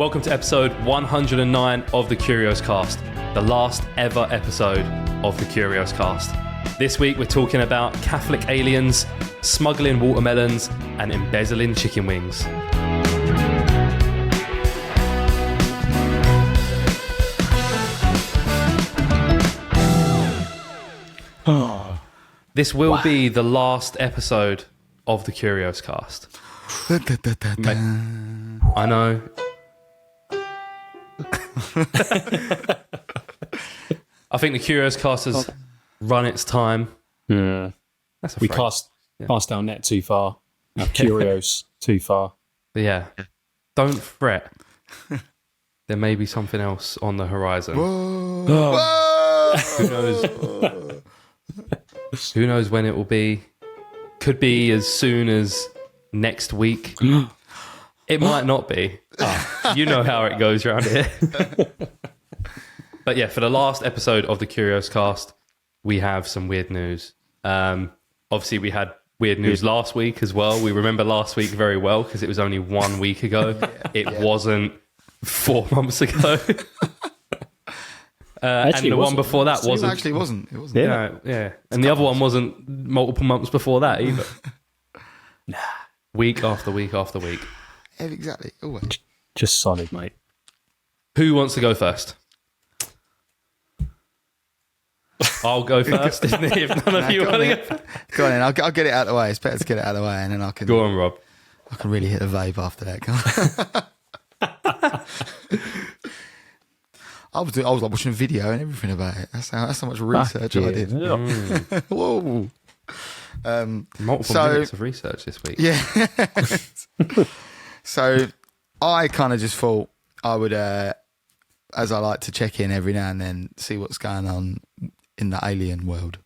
Welcome to episode 109 of the Curios Cast, the last ever episode of the Curios Cast. This week we're talking about Catholic aliens, smuggling watermelons, and embezzling chicken wings. This will be the last episode of the Curios Cast. I know. I think the Curios Cast has run its time. Yeah. That's a we phrase. cast our net too far. Our Curios too far. But yeah, don't fret. There may be something else on the horizon. Whoa. Oh. Who knows? Who knows when it will be? Could be as soon as next week. It might not be. You know how it goes around here. But yeah, for the last episode of the Curios Cast, we have some weird news. Obviously, we had weird news last week as well. We remember last week very well because it was only 1 week ago. It wasn't 4 months ago. And the one before that wasn't. Actually, it wasn't. It wasn't. Yeah. And the other one wasn't multiple months before that either. Nah. Week after week after week. Yeah, exactly. Always. Just solid, mate. Who wants to go first? I'll go first if none of you want to go first. Go on in. I'll get it out of the way. It's better to get it out of the way, and then I can. Go on, Rob. I can really hit the vape after that. I was like watching a video and everything about it. That's how much research I did. Whoa. Multiple minutes of research this week. Yeah. So I kind of just thought I would, as I like to check in every now and then, see what's going on in the alien world.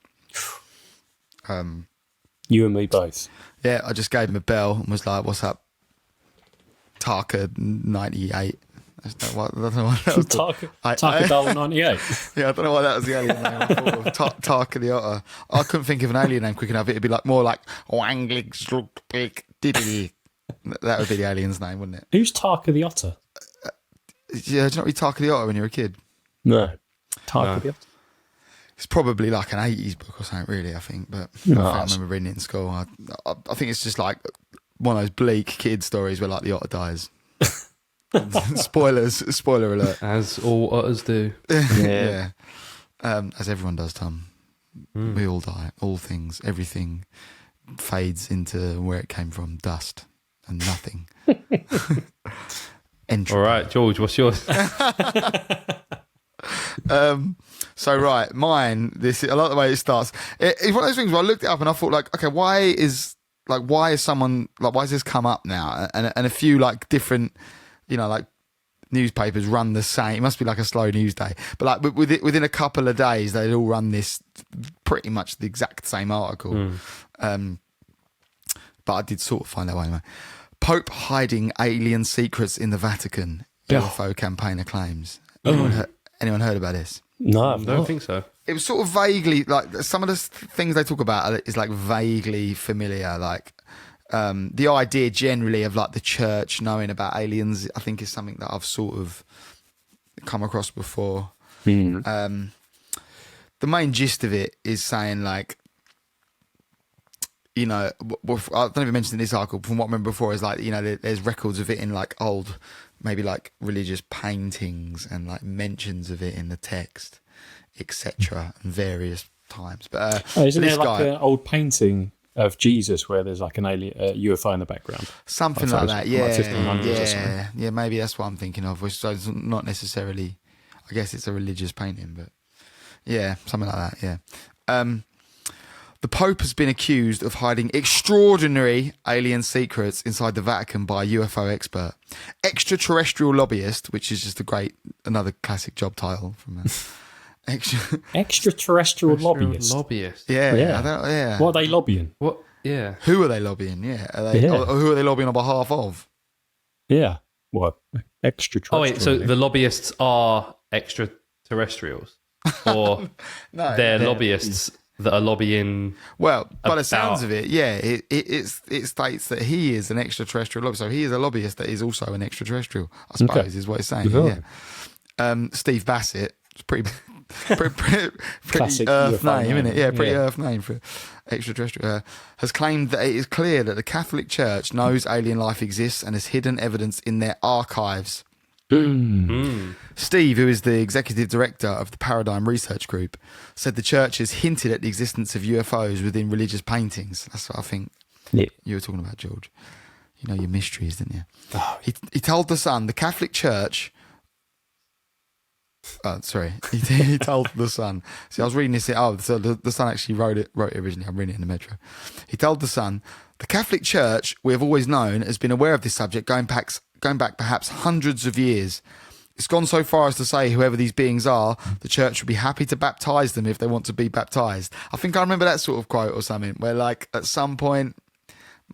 You and me both. Yeah, I just gave him a bell and was like, "What's up, Tarka 98?" I don't know what that was. Tarka Dollar 98. Yeah, I don't know why that was the alien name. I thought of Tarka the Otter. I couldn't think of an alien name quick enough. It'd be like more like Wanglig Slugpig Diddy. That would be the alien's name, wouldn't it? Who's Tarka the Otter? Yeah, do you not read Tarka the Otter when you were a kid? No. Tarka the Otter. It's probably like an 80s book or something, really, I think. But I remember reading it in school. I think it's just like one of those bleak kid stories where like the otter dies. Spoiler alert. As all otters do. Yeah. As everyone does, Tom. We all die. All things, everything fades into where it came from, dust and nothing. All right, George, what's yours? So right, mine. I like the way it starts. It's one of those things where I looked it up and I thought, like, okay, why is someone like, why has this come up now? And a few like different, like newspapers run the same. It must be like a slow news day, but like within a couple of days, they'd all run this pretty much the exact same article. But I did sort of find that way anyway. Pope hiding alien secrets in the Vatican. UFO campaigner claims. Anyone heard about this? No, I don't think so. It was sort of vaguely, like, some of the things they talk about is like vaguely familiar. Like the idea generally of like the church knowing about aliens, I think, is something that I've sort of come across before. The main gist of it is saying, like, I don't know if you mentioned in this article, from what I remember before, is like, there's records of it in like old, maybe like religious paintings and like mentions of it in the text, etc., and various times. But isn't there like an old painting of Jesus where there's like an alien UFO in the background? Something like that, yeah. Like 1500s or something. Yeah, maybe that's what I'm thinking of. So it's not necessarily, I guess it's a religious painting, but yeah, something like that, yeah. The Pope has been accused of hiding extraordinary alien secrets inside the Vatican by a UFO expert. Extraterrestrial lobbyist, which is just another classic job title from that. Extraterrestrial lobbyist. Yeah. What are they lobbying? What? Yeah. Who are they lobbying? Yeah. Who are they lobbying on behalf of? Yeah. What? Extraterrestrial. Oh, wait, so the lobbyists are extraterrestrials? Or No, they're lobbyists that are lobbying. Well, by the sounds of it, yeah, it states that he is an extraterrestrial lobbyist. So he is a lobbyist that is also an extraterrestrial, I suppose, is what it's saying. Sure. Yeah. Steve Bassett, it's pretty Classic Earth UFO name, isn't it? Yeah, pretty Yeah. Earth name for extraterrestrial. Has claimed that it is clear that the Catholic Church knows alien life exists and has hidden evidence in their archives. Steve, who is the executive director of the Paradigm Research Group, said the church has hinted at the existence of UFOs within religious paintings. That's what I think you were talking about, George. You know your mysteries, didn't you? Oh. He told the Sun, the Catholic Church... Oh, sorry. He told the Sun. See, I was reading this. Oh, so the Sun actually wrote it originally. I'm reading it in the Metro. He told the Sun, the Catholic Church, we have always known, has been aware of this subject going back perhaps hundreds of years. It's gone so far as to say whoever these beings are, the church would be happy to baptize them if they want to be baptized. I think I remember that sort of quote or something where, like, at some point,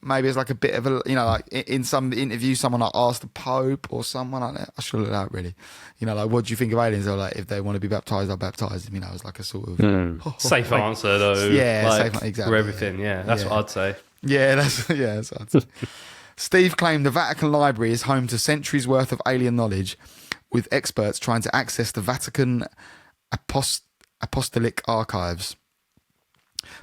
maybe it's like a bit of a, you know, like in some interview, someone like asked the Pope or someone like that. I should look it out, really. You know, like, what do you think of aliens? Or like, if they want to be baptized, I'll baptize them. You know, it's like a sort of Safe answer, though. Yeah, like, safe, exactly. for everything. Yeah, that's what I'd say. Yeah, that's what I'd say. Steve claimed the Vatican Library is home to centuries worth of alien knowledge, with experts trying to access the Vatican Apostolic Archives.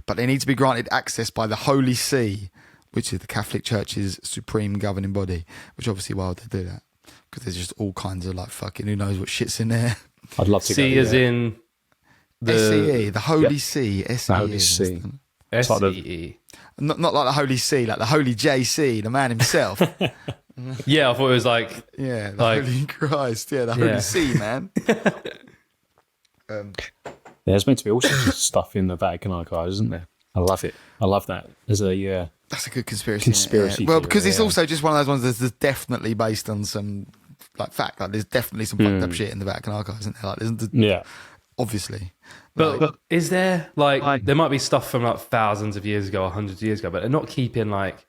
But they need to be granted access by the Holy See, which is the Catholic Church's supreme governing body, which obviously why would they do that? Because there's just all kinds of like fucking who knows what shit's in there. I'd love to See go as there. in the SEE, the Holy See. SEE. The Holy See. SEE. like the- Not like the Holy See, like the Holy JC, the man himself. Yeah, I thought it was like Yeah, the Like- Holy Christ. Yeah, the Yeah. Holy See, man. There's meant to be all sorts of stuff in the Vatican archives, isn't there? I love it. I love that. There's a That's a good conspiracy. Conspiracy Yeah. Well, theory, because it's yeah. also just one of those ones that's definitely based on some like fact. Like, there's definitely some fucked up shit in the Vatican archives, isn't there? Like, yeah. obviously. But is there like there might be stuff from like thousands of years ago or hundreds of years ago, but they're not keeping like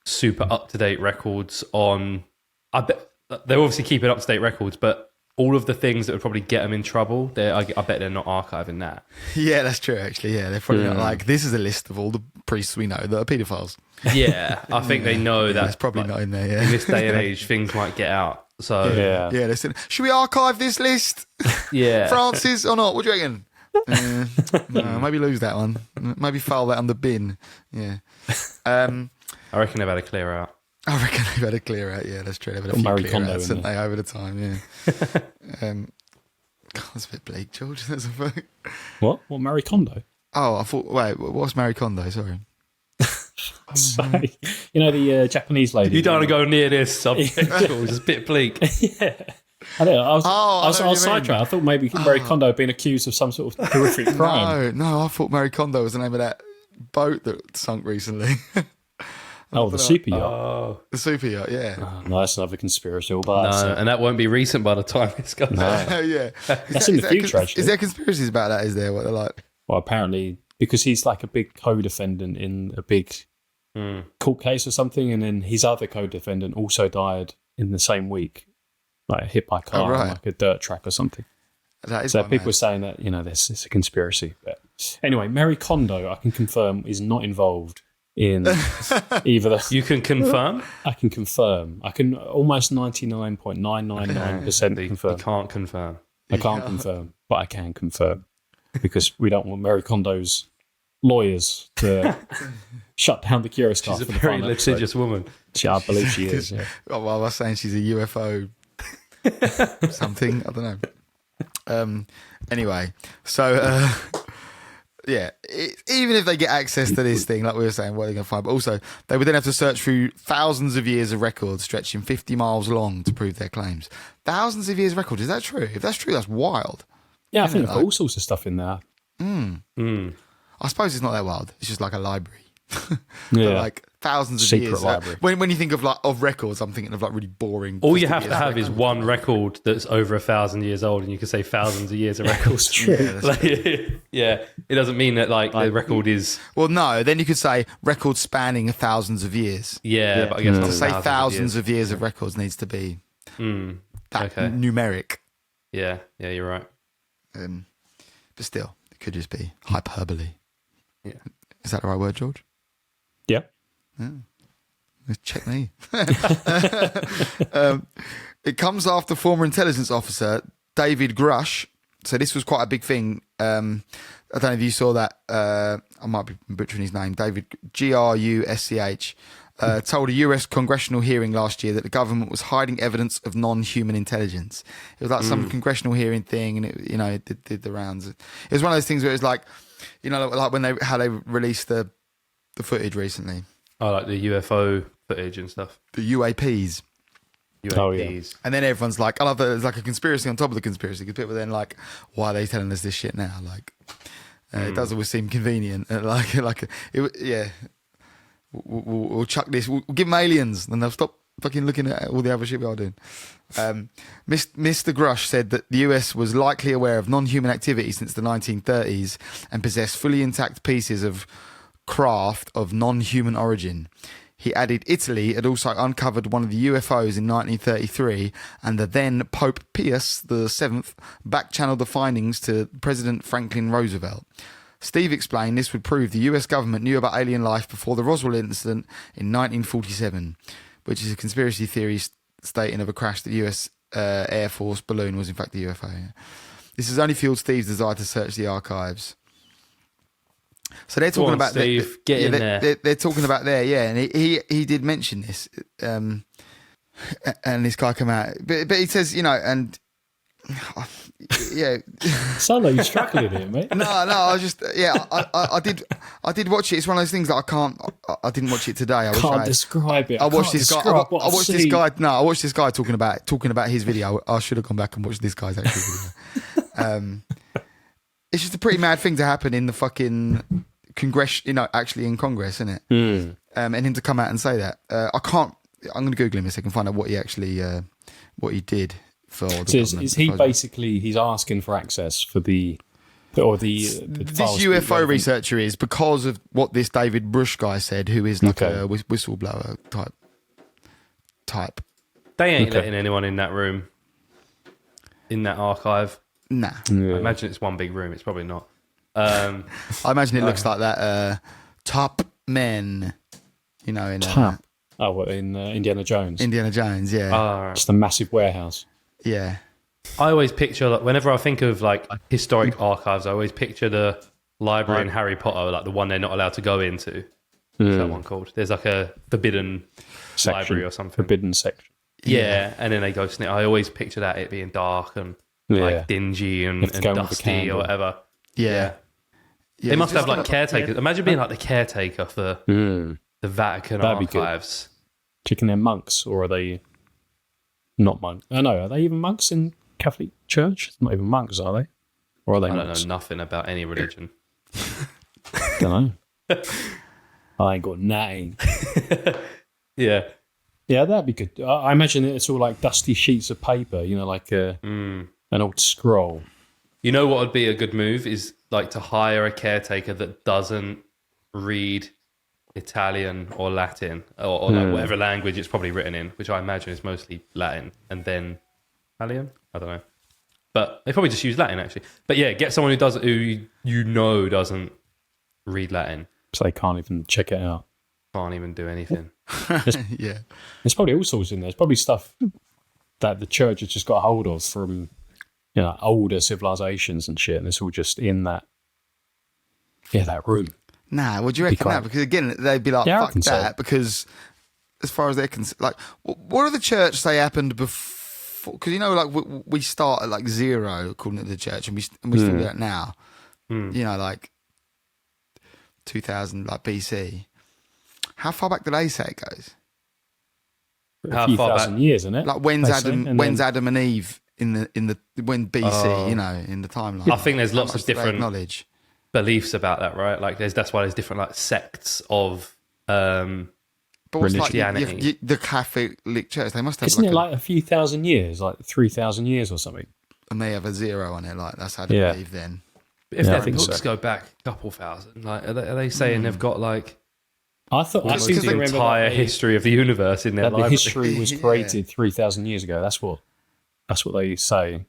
super up to date records on. I bet they're obviously keeping up to date records, but all of the things that would probably get them in trouble, I bet they're not archiving that. Yeah, that's true. Actually, yeah, they're probably not like, this is a list of all the priests we know that are paedophiles. Yeah, I think they know that It's probably like, not in there. in Yeah, this day and age, things might get out. So Yeah. yeah. Listen, should we archive this list, yeah. Francis, or not? What do you reckon? No, maybe lose that one. Maybe file that on the bin. Yeah. I reckon they've had a clear out. I reckon they've had a clear out. Yeah, that's true. They've had a Got few Marie clear Kondo outs, in haven't they, over the time? Yeah. God, that's a bit bleak, George. That's a fuck. What? What, Marie Kondo? Oh, I thought. Wait, what's Marie Kondo? Sorry. Sorry. You know, the Japanese lady. You don't want to go near this subject. It's a bit bleak. I don't know. I was, Oh, I I was know what you sidetracked. I thought maybe Marie Kondo had been accused of some sort of horrific crime. No, I thought Marie Kondo was the name of that boat that sunk recently. Oh, the super yacht. Oh The super yacht, yeah. Oh, no, that's another conspiracy. But no, and that won't be recent by the time this goes out. Yeah. That's in the future, actually. Is there conspiracies about that? Is there what they're like? Well, apparently, because he's like a big co-defendant in a big court case or something, and then his other co-defendant also died in the same week, like hit by a car on like a dirt track or something. That is So quite people mad. are saying that, you know, it's a conspiracy. But anyway, Marie Kondo, I can confirm, is not involved in either the... You can confirm? I can confirm. I can almost 99.999% You confirm. can't confirm. I can't confirm, but I can confirm. Because we don't want Marie Kondo's lawyers to shut down the Curios Cast. She's a for the very final episode. litigious woman. I believe she is, yeah. Oh, well, I was saying she's a UFO something. I don't know. Anyway, so yeah, even if they get access to this thing, like we were saying, what are they going to find? But also, they would then have to search through thousands of years of records stretching 50 miles long to prove their claims. Thousands of years of records. Is that true? If that's true, that's wild. Yeah, I think it, they've got all sorts of stuff in there. I suppose it's not that wild. It's just like a library. Yeah. But like thousands of Secret years. library. When you think of like of records, I'm thinking of like really boring. All you just have to years of have is records. one record that's over 1,000 years old, and you can say thousands of years of records. True. Yeah, that's Like, yeah, it doesn't mean that like the record is Well, no. Then you could say records spanning thousands of years. but I guess not To say thousands of of years of records needs to be that Okay. numeric. years. Yeah, you're right. But still, It could just be hyperbole. Yeah. Is that the right word, George? Yeah. Check me. It comes after former intelligence officer David Grush. So this was quite a big thing. I don't know if you saw that. I might be butchering his name. David Grusch told a US congressional hearing last year that the government was hiding evidence of non-human intelligence. It was like some congressional hearing thing, and it did the rounds. It was one of those things where it was like, like when how they released the footage recently. Oh, like the UFO footage and stuff. The UAPs. Oh, yeah. And then everyone's like, I love that there's like a conspiracy on top of the conspiracy, because people are then like, why are they telling us this shit now? Like, it does always seem convenient. We'll chuck this, we'll give them aliens, and they'll stop fucking looking at all the other shit we are doing. Mr. Grush said that the US was likely aware of non-human activity since the 1930s and possessed fully intact pieces of craft of non-human origin. He added Italy had also uncovered one of the UFOs in 1933, and the then Pope Pius VII back-channeled the findings to President Franklin Roosevelt. Steve explained this would prove the US government knew about alien life before the Roswell incident in 1947, which is a conspiracy theory stating of a crash that the US Air Force balloon was in fact a UFO. Yeah. This has only fueled Steve's desire to search the archives. So they're talking about Steve, get in there. They're talking about there, yeah, and he did mention this, and this guy come out, but he says, and yeah, sound like you're struggling here, mate. no, I just I did watch it. It's one of those things that I didn't watch it today. I can't describe it. I watched this guy. I watched this guy. No, I watched this guy talking about his video. I should have gone back and watched this guy's actual video. It's just a pretty mad thing to happen in the fucking Congress, actually in Congress, isn't it? And him to come out and say that. I can't. I'm going to Google him a second, find out what he actually, what he did for. The so is he basically he's asking for access for the this UFO researcher is because of what this David Grush guy said, who is like a whistleblower type. They ain't letting anyone in that room, in that archive. Nah. I imagine it's one big room. It's probably not. I imagine it looks like that Top Men, in Top. In Indiana Jones. Indiana Jones, yeah. Right. Just a massive warehouse. Yeah. I always picture, like, whenever I think of like historic archives, I always picture the library in Harry Potter, like the one they're not allowed to go into. What's that one called? There's like a forbidden library or something. Forbidden section. Yeah, and then they go sneak. I always picture that, it being dark and like dingy and dusty or whatever. Yeah. They must have like caretakers. Imagine being like the caretaker for the Vatican archives. Checking they're monks, or are they not monks? I know. Are they even monks in Catholic Church? Not even monks, are they? Or are they monks? I don't know nothing about any religion. Don't know. I ain't got nothing. Yeah. Yeah, that'd be good. I imagine it's all like dusty sheets of paper, like an old scroll. You know what would be a good move is like to hire a caretaker that doesn't read Italian or Latin or like whatever language it's probably written in, which I imagine is mostly Latin, and then Italian. I don't know, but they probably just use Latin actually. But yeah, get someone who doesn't read Latin, so they can't even check it out. Can't even do anything. Yeah, there's probably all sorts in there. There's probably stuff that the church has just got hold of from older civilizations and shit, and it's all just in that room. Nah, what do you reckon? Because again, they'd be like, fuck that, because as far as they're concerned, like, what do the church say happened before? Because like we start at like 0 according to the church, and we still do that now. Like 2000 like BC. How far back do they say it goes? A few thousand years, isn't it? Like when's Adam and Eve in the when BC? In the timeline. I think there's lots of different knowledge. Beliefs about that, right? Like that's why there's different like sects of Christianity. Like the Catholic Church, they must have. Isn't it like a few thousand years, like 3,000 years or something? And they have a 0 on it, like that's how they believe then. But if their books go back a couple thousand, like are they saying they've got like? I thought the entire history of the universe in their library. The history was created 3,000 years ago. That's what they say.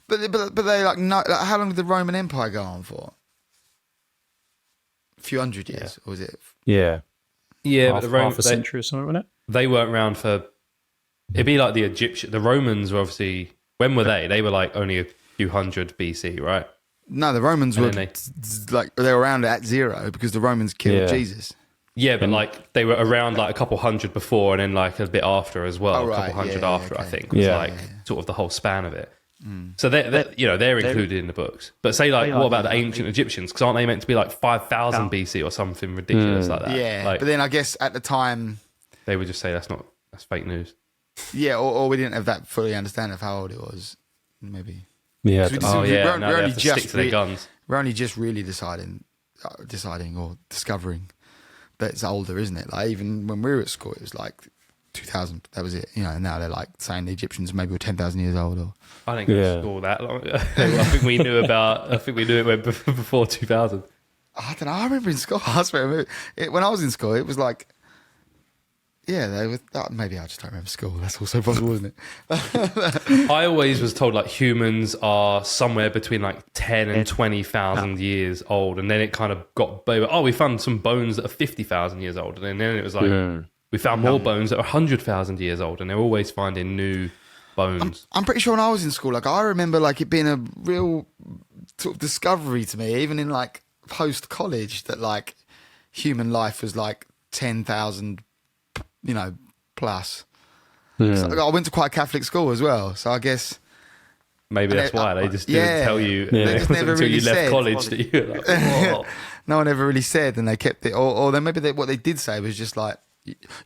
But they like no. Like, how long did the Roman Empire go on for? few hundred years, or was it? Yeah. Yeah, Half, but the half a century or something, wasn't it? They weren't around for. It'd be like the Egyptian. The Romans were obviously. When were they? They were like only a few hundred BC, right? No, the Romans were then they were around at 0 because the Romans killed Jesus. Yeah, but like they were around like a couple hundred before, and then like a bit after as well. Oh, right. A couple hundred after, okay. I think, was like sort of the whole span of it. So they're included in the books. But say like, what about the ancient Egyptians? Because aren't they meant to be like 5,000 BC or something ridiculous like that? Yeah, like, but then I guess at the time they would just say that's fake news. Yeah, or we didn't have that fully understanding of how old it was. Maybe. Yeah. We're now they have to stick to their guns. We're only just really deciding or discovering that it's older, isn't it? Like even when we were at school, it was like 2000. That was it. And now they're like saying the Egyptians maybe were 10,000 years old. Or I didn't go to school that long. I think we knew it went before 2000. I don't know. I remember in school. I swear, when I was in school, it was like. Yeah, they were. Maybe I just don't remember school. That's also possible, isn't it? I always was told like humans are somewhere between like 10 and 20,000 years old, and then it kind of got we found some bones that are 50,000 years old, and then it was like we found more bones that are 100,000 years old, and they're always finding new bones. I'm pretty sure when I was in school, like I remember like it being a real sort of discovery to me, even in like post college, that like human life was like 10,000. Plus. So I went to quite a Catholic school as well, so I guess maybe that's why they just didn't tell you. They just never until really you left said. college that you were like, whoa. No one ever really said, and they kept it. Or then maybe what they did say was just like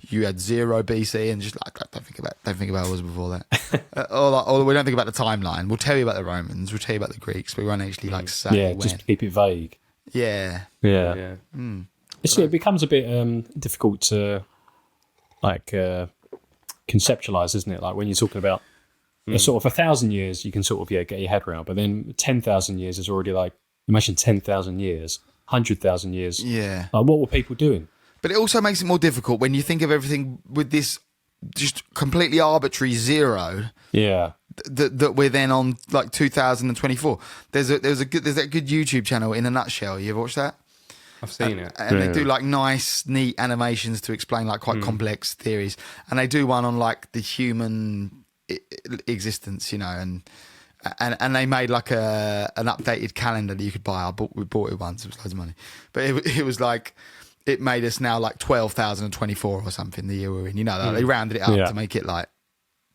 you had 0 BC, and just like don't think about what was before that. or we don't think about the timeline. We'll tell you about the Romans. We'll tell you about the Greeks. But we won't actually like say when. Just keep it vague. Yeah. It becomes a bit difficult to conceptualize, isn't it? Like when you're talking about sort of 1,000 years, you can sort of get your head around, but then 10,000 years is already like, imagine 10,000 years, 100,000 years. Yeah. Like, what were people doing? But it also makes it more difficult when you think of everything with this just completely arbitrary 0. Yeah. That we're then on like 2024. There's that good YouTube channel, In a Nutshell. You ever watched that? I've seen it. And they do like nice, neat animations to explain like quite complex theories. And they do one on like the human existence, and they made like an updated calendar that you could buy. We bought it once. It was loads of money. But it was like, it made us now like 12,024 or something the year we're in. Like they rounded it up to make it like,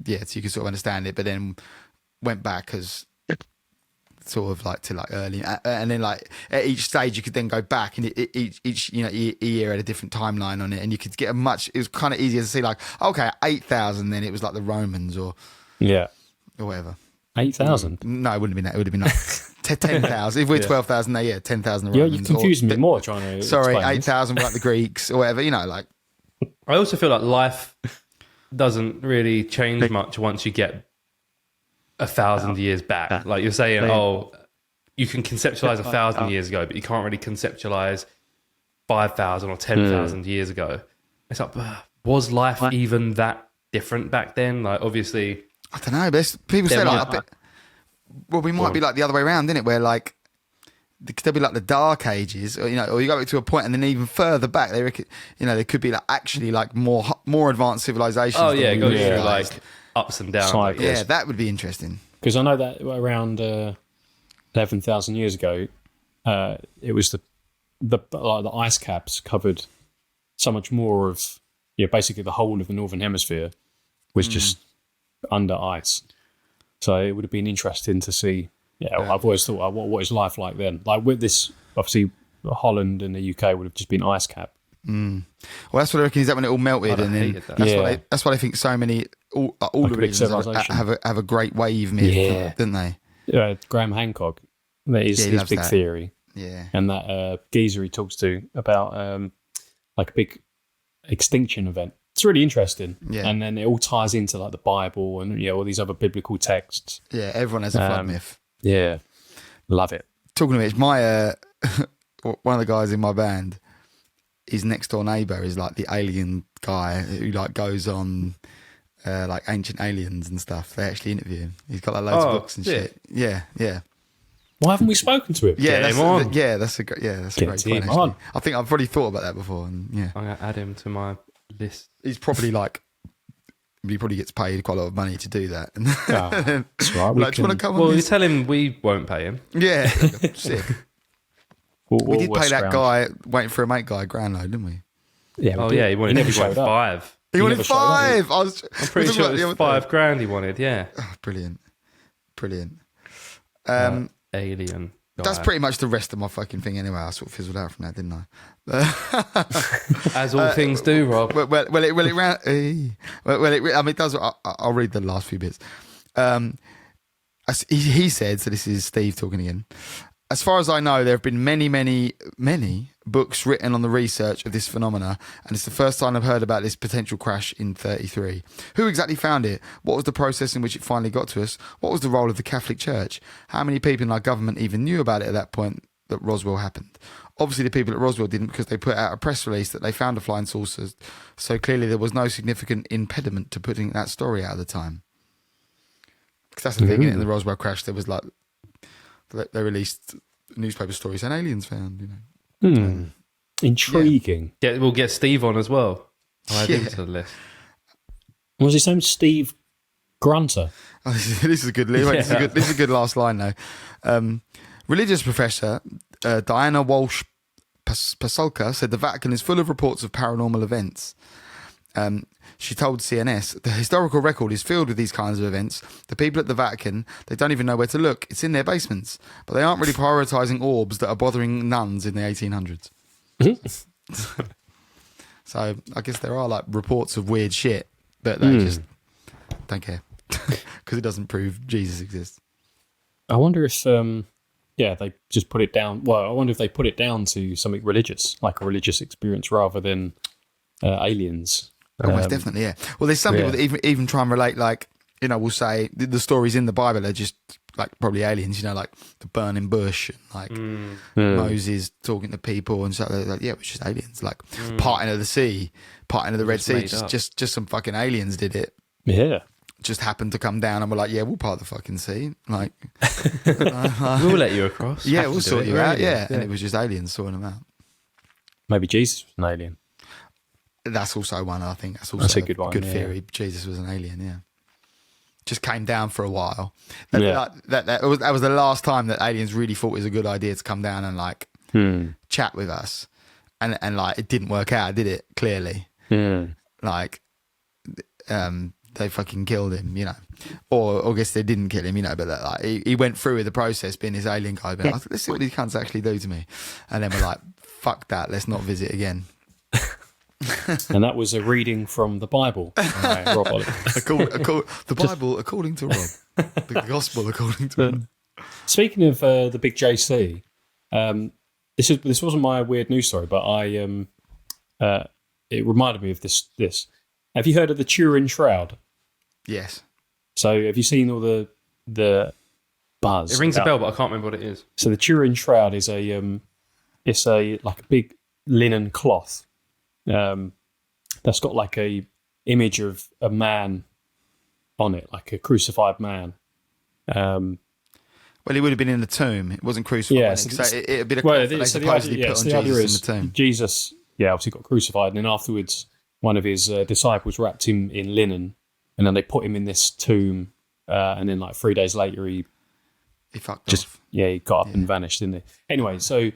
so you could sort of understand it. But then went back as... sort of like to like early, and then like at each stage you could then go back, and each year had a different timeline on it, and you could get it was kind of easier to see like, okay, 8,000, then it was like the Romans or whatever. 8,000? No, it wouldn't have been that. It would have been like 10,000. If we're 12,000, 10,000 the Romans. You're confusing me more trying to. Sorry, 8,000 were like the Greeks or whatever. Like. I also feel like life doesn't really change much once you get 1,000 years back. Like you're saying, you can conceptualize 1,000 years ago, but you can't really conceptualize 5,000 or 10,000 years ago. It's like, was life even that different back then? Like, obviously, I don't know. But people say like, we might be like the other way around, innit? Where like there'll be like the Dark Ages, or you go back to a point, and then even further back, they reckon, there could be like actually like more advanced civilizations. Oh yeah, it goes through like ups and downs. Yeah, that would be interesting. Because I know that around 11,000 years ago, it was the ice caps covered so much more of basically the whole of the northern hemisphere was just under ice. So it would have been interesting to see. I've always thought, what is life like then? Like with this, obviously, Holland and the UK would have just been ice cap. Well, that's what I reckon. Is that when it all melted, and then that's what I think. So many all the regions have a great wave myth, don't they? Yeah, Graham Hancock. That is his big theory. Yeah, and that geezer he talks to about like a big extinction event. It's really interesting. Yeah, and then it all ties into like the Bible and all these other biblical texts. Yeah, everyone has a flood myth. Yeah, love it. Talking of it, my one of the guys in my band, his next door neighbour is like the alien guy who like goes on like ancient aliens and stuff. They actually interview him. He's got like loads of books and shit. Yeah. Why haven't we spoken to him? Yeah, Get him on. That's a great point. him Actually. on. I think I've already thought about that before. And yeah, I'm going to add him to my list. he's probably he probably gets paid quite a lot of money to do that. That's right. Like, do you want to come on Well, you this? tell him we won't pay him. Yeah, sick. We did pay that guy waiting for a mate guy grand load, didn't we? Yeah. Oh, yeah, he wanted never showed up. 5. He wanted never showed up. 5. I'm pretty sure it was 5 grand he wanted, yeah. Oh, brilliant. Alien guy. That's pretty much the rest of my fucking thing anyway. I sort of fizzled out from that, didn't I? As all things do, Rob. It does. I'll read the last few bits. He said, so this is Steve talking again. As far as I know, there have been many books written on the research of this phenomena, and it's the first time I've heard about this potential crash in 33. Who exactly found it? What was the process in which it finally got to us? What was the role of the Catholic Church? How many people in our government even knew about it at that point that Roswell happened? Obviously, the people at Roswell didn't, because they put out a press release that they found a flying saucer, so clearly there was no significant impediment to putting that story out at the time. Because that's the thing, in the Roswell crash, there was like... They released newspaper stories and aliens found, Intriguing. Yeah, we'll get Steve on as well. I'll add him to the list. What was his name? Steve Grunter. Oh, this is a good. This is a good last line though. Religious professor Diana Walsh Pasulka said the Vatican is full of reports of paranormal events. She told CNS, the historical record is filled with these kinds of events. The people at the Vatican, they don't even know where to look. It's in their basements. But they aren't really prioritising orbs that are bothering nuns in the 1800s. So I guess there are like reports of weird shit, but they just don't care. Because it doesn't prove Jesus exists. I wonder if, they just put it down. Well, I wonder if they put it down to something religious, like a religious experience rather than aliens. Almost definitely, yeah. Well, there's some people that even try and relate, like, we'll say the stories in the Bible are just like probably aliens, like the burning bush, and like Moses talking to people and stuff. Like, yeah, it was just aliens, like parting of the sea, parting of the Red Sea. Just some fucking aliens did it. Yeah. Just happened to come down and we're like, yeah, we'll part the fucking sea. Like, we'll let you across. Yeah, we'll sort you out. Yeah. And it was just aliens sorting them out. Maybe Jesus was an alien. That's also one. I think that's also a good one. Good theory. Yeah. Jesus was an alien. Yeah, just came down for a while. That was the last time that aliens really thought it was a good idea to come down and like chat with us, and like it didn't work out, did it? Clearly, like they fucking killed him, or I guess they didn't kill him, but like he went through with the process, being this alien guy. But like, let's see what these cunts actually do to me, and then we're like, fuck that, let's not visit again. And that was a reading from the Bible. Rob Oliver. The Bible according to Rob. The Gospel according to Rob. Speaking of the big JC, this wasn't my weird news story, but it reminded me of this. Have you heard of the Turin Shroud? Yes. So have you seen all the buzz? It rings a bell, but I can't remember what it is. So the Turin Shroud is it's a big linen cloth. That's got like a image of a man on it, like a crucified man. Well, he would have been in the tomb. It wasn't crucified. Yeah, so it'd be a cloth that they supposedly put on Jesus in the tomb. Jesus, obviously got crucified, and then afterwards, one of his disciples wrapped him in linen, and then they put him in this tomb, and then like 3 days later, he fucked off. Yeah, he got up and vanished, didn't he? Anyway, so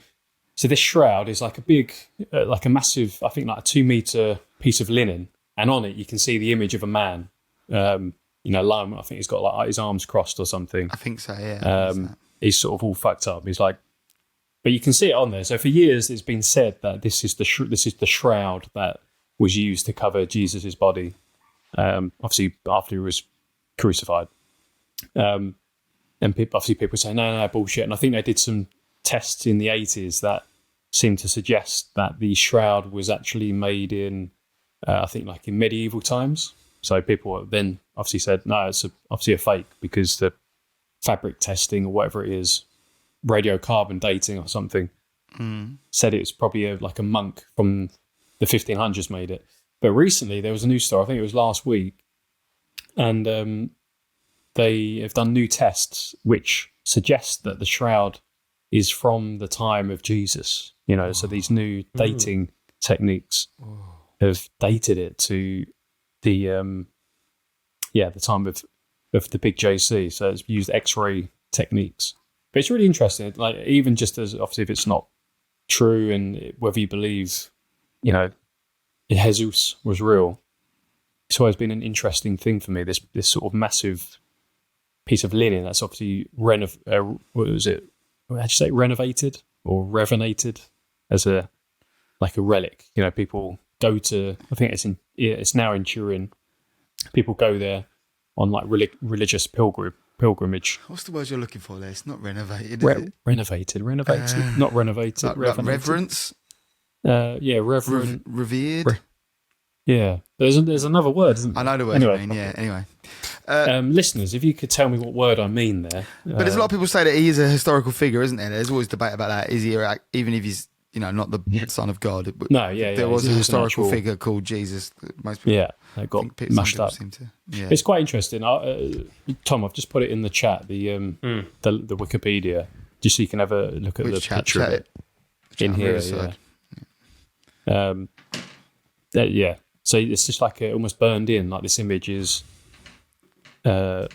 this shroud is like a big, like a massive, I think like a 2 meter piece of linen, and on it you can see the image of a man, lying. I think he's got like his arms crossed or something. I think so, yeah. He's sort of all fucked up. He's like, but you can see it on there. So for years it's been said that this is the shroud that was used to cover Jesus's body, obviously after he was crucified. And people say no, bullshit. And I think they did some tests in the 80s that seemed to suggest that the shroud was actually made in, I think, like in medieval times. So people then obviously said, no, it's obviously a fake, because the fabric testing or whatever it is, radiocarbon dating or something, said it was probably like a monk from the 1500s made it. But recently there was a news story, I think it was last week, and they have done new tests which suggest that the shroud is from the time of Jesus. So these new dating techniques have dated it to the time of the big JC. So it's used X-ray techniques. But it's really interesting. Like, even just as obviously if it's not true and whether you believe, Jesus was real, it's always been an interesting thing for me. This sort of massive piece of linen that's obviously what was it? How'd you say, renovated or revenated as a relic? People go to. I think it's now in Turin. People go there on like religious pilgrimage. What's the word you're looking for there? It's not renovated. Renovated, not renovated. Like reverence. Reverent, revered. Yeah, there's another word, isn't there? I know the word you mean. Yeah. Anyway, listeners, if you could tell me what word I mean there. But there's a lot of people say that he is a historical figure, isn't there? There's always debate about that. Is he, even if he's not the son of God? No, yeah. There was a historical figure called Jesus. Most people, that got mashed up. It's quite interesting. Tom, I've just put it in the chat. The Wikipedia, just so you can have a look at the picture of it in here. Yeah. So it's just like almost burned in. Like, this image is. They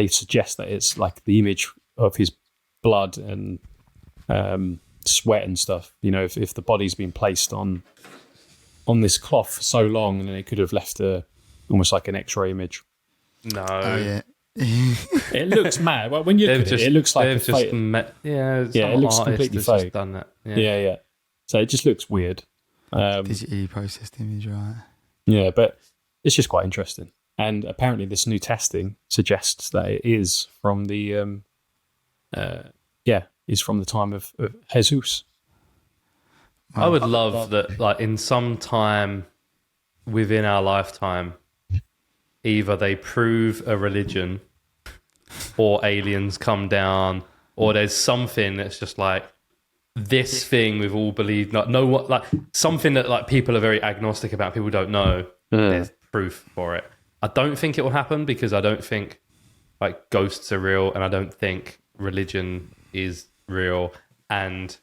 suggest that it's like the image of his blood and sweat and stuff. If the body's been placed on this cloth for so long, then it could have left almost like an X-ray image. No. Oh, yeah. It looks mad. Well, when you look at it looks like a fake. It looks completely fake. Done that. Yeah. So it just looks weird. Digitally processed image, right? Yeah, but it's just quite interesting. And apparently, this new testing suggests that it is from the is from the time of Jesus. I would love that, like, in some time within our lifetime, either they prove a religion, or aliens come down, or there's something that's just like this thing we've all believed. Something that like people are very agnostic about. People don't know. There's proof for it. I don't think it will happen, because I don't think like ghosts are real, and I don't think religion is real, and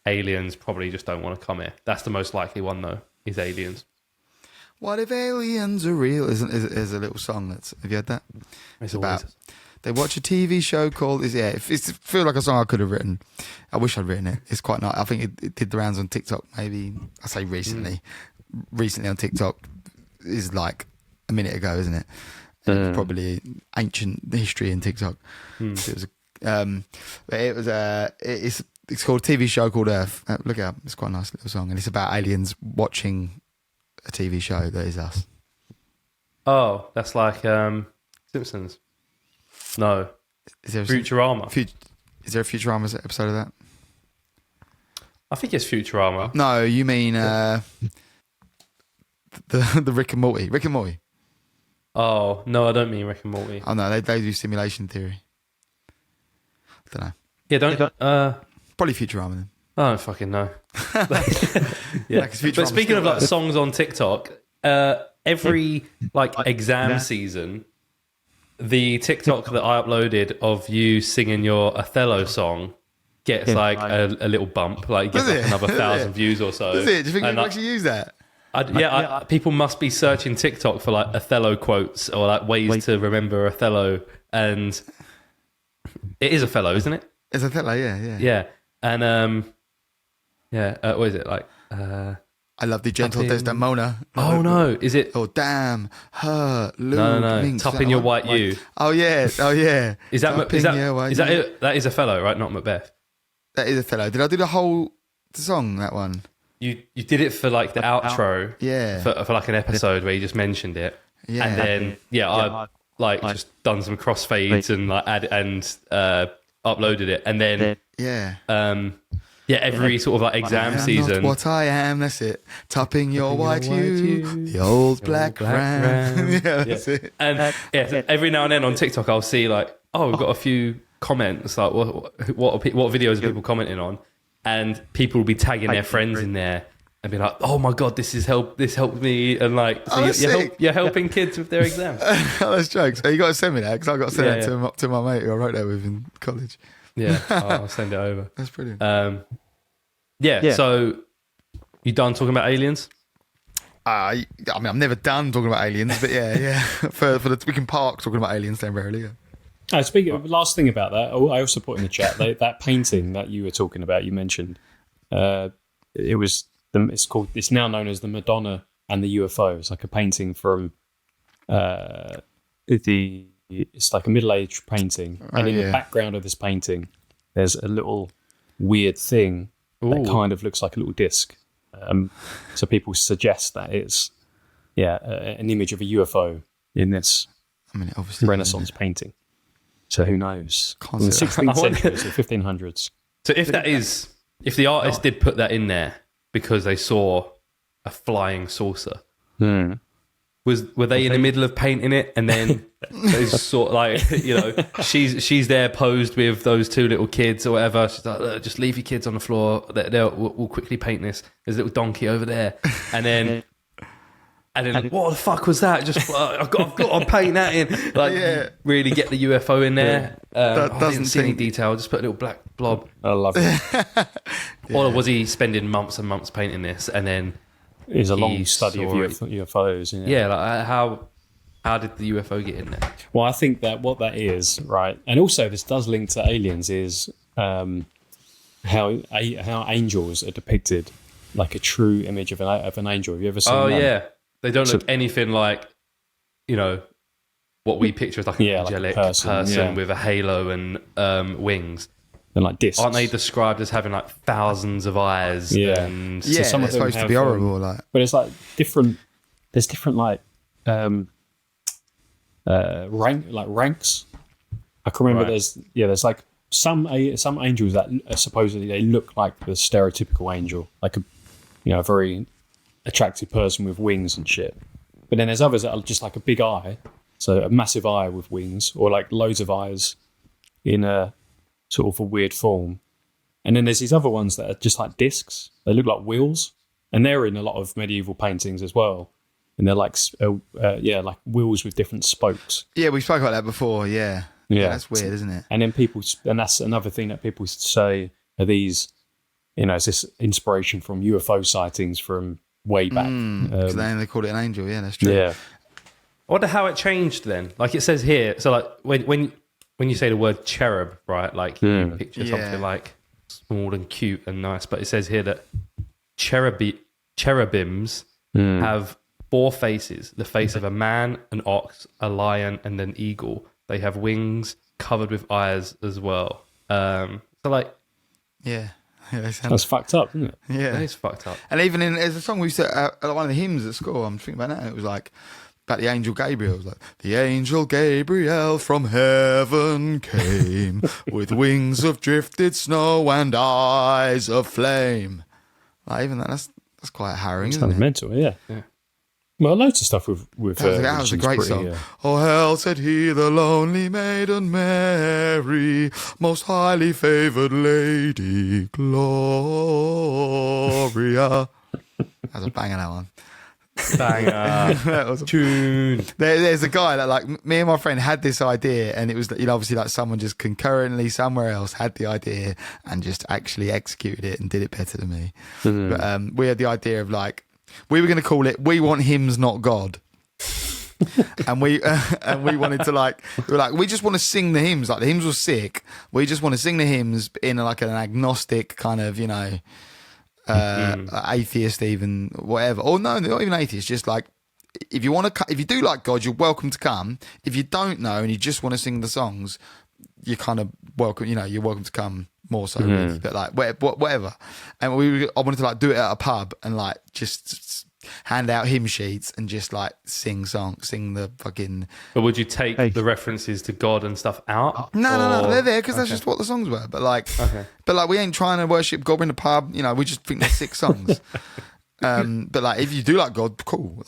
aliens probably just don't want to come here. That's the most likely one, though, is aliens. What if aliens are real? Is a little song have you heard that? It's about they watch a TV show called it feels like a song I could have written. I wish I'd written it. It's quite nice. I think it did the rounds on TikTok. Maybe I say recently. Recently on TikTok is like a minute ago, isn't it? It's probably ancient history in TikTok. So it was it's called a TV show called Earth. Look it up. It's quite a nice little song, and it's about aliens watching a TV show that is us. Oh, that's like Simpsons. No, is there Futurama? Is there a Futurama episode of that? I think it's Futurama. No, you mean the Rick and Morty. Rick and Morty. Oh no, I don't mean Rick and Morty. Oh no, they do simulation theory. I don't know. Yeah, probably Futurama then. I don't fucking know. Yeah. But speaking of like songs on TikTok, every like exam season, the TikTok that I uploaded of you singing your Othello song gets like a little bump, like gets like another 1,000 views or so. Does it? Do you think people actually use that? People must be searching TikTok for like Othello quotes or like ways to remember Othello, and it is Othello, isn't it? It's Othello, yeah. Yeah, and what is it like? I love the gentle Desdemona. Oh no, is it? Oh damn, her Luke. No. Minx, Topping your white you. Oh yeah. Is that it? That is Othello, right? Not Macbeth. That is Othello. Did I do the whole song? That one. You did it for like the outro. Yeah. For like an episode where you just mentioned it. Yeah. And then I like just done some crossfades and like uploaded it, and then every sort of like exam season. Not what I am, that's it. Topping your white hue, the old black ram. Yeah, that's it. And every now and then on TikTok, I'll see like, we've got a few comments. Like, what videos are people commenting on? And people will be tagging their friends in there, and be like, "Oh my god, this helped me," and like, so you're helping kids with their exams. That's jokes. So you got to send me that because I got to send that to my mate who I wrote that with in college. Yeah, I'll send it over. That's brilliant. So you done talking about aliens? I mean, I'm never done talking about aliens, but yeah. For the we can park talking about aliens temporarily. Yeah. Speaking of, last thing about that, I also put in the chat that painting that you were talking about. You mentioned it's now known as the Madonna and the UFO. It's like a painting from it's like a middle-aged painting, and in the background of this painting, there's a little weird thing that kind of looks like a little disc. So people suggest that it's an image of a UFO in this Renaissance painting. So who knows? In the 16th century, so 1500s. So if the artist did put that in there because they saw a flying saucer, were they in the middle of painting it, and then they sort of like, she's there posed with those two little kids or whatever. She's like, "Look, just leave your kids on the floor. We'll quickly paint this. There's a little donkey over there," and then what the fuck was that? Just I've got to paint that in. Really get the UFO in there. I didn't see any detail. Just put a little black blob. I love it. Or was he spending months and months painting this, and then it's a long study of UFOs? Like how did the UFO get in there? Well, I think that what that is, right, and also this does link to aliens, is how angels are depicted, like a true image of an angel. Have you ever seen that? Oh yeah. They don't look anything like, what we picture as like an angelic person with a halo and wings. And like discs. Aren't they described as having like thousands of eyes? Yeah. And so some of them supposed to be horrible. But it's like different. There's different like ranks. I can remember there's like some angels that supposedly they look like the stereotypical angel, like a very attractive person with wings and shit. But then there's others that are just like a big eye, so a massive eye with wings, or like loads of eyes in a sort of a weird form. And then there's these other ones that are just like discs. They look like wheels, and they're in a lot of medieval paintings as well. And they're like like wheels with different spokes. Yeah, we spoke about that before. Yeah, that's weird, isn't it? And then and that's another thing that people say are these, it's this inspiration from UFO sightings from way back. Because they call it an angel. Yeah, that's true. Yeah. I wonder how it changed then. Like it says here, so like when you say the word cherub, right? Like you picture something like small and cute and nice, but it says here that cherubims have 4 faces: the face of a man, an ox, a lion, and an eagle. They have wings covered with eyes as well. So like, that's fucked up, isn't it? Yeah, that is fucked up. And even there's a song we used to one of the hymns at school. I'm thinking about that, and it was like about the angel Gabriel. It was like, the angel Gabriel from heaven came with wings of drifted snow and eyes of flame. Like even that's quite harrowing. Isn't it? Mental, yeah. Well, loads of stuff with that was a great song. Oh, hell, said he, the lonely maiden Mary, most highly favoured lady Gloria. That was a banger, that one. Banger. That was a tune. There's a guy that, like, me and my friend had this idea, and it was, obviously, like, someone just concurrently somewhere else had the idea and just actually executed it and did it better than me. But we had the idea of, like, we were going to call it "We Want Hymns, Not God," and we wanted to we just want to sing the hymns. Like the hymns were sick. We just want to sing the hymns in like an agnostic kind of atheist, even whatever. Or no, not even atheist. Just like if you do like God, you're welcome to come. If you don't know and you just want to sing the songs, you're kind of welcome. You're welcome to come. More so, really, but like whatever. And I wanted to like do it at a pub and like just hand out hymn sheets and just like sing the fucking. But would you take the references to God and stuff out? No, they're there because that's just what the songs were. But like, we ain't trying to worship God in the pub. We just think they're sick songs. But like, if you do like God, cool,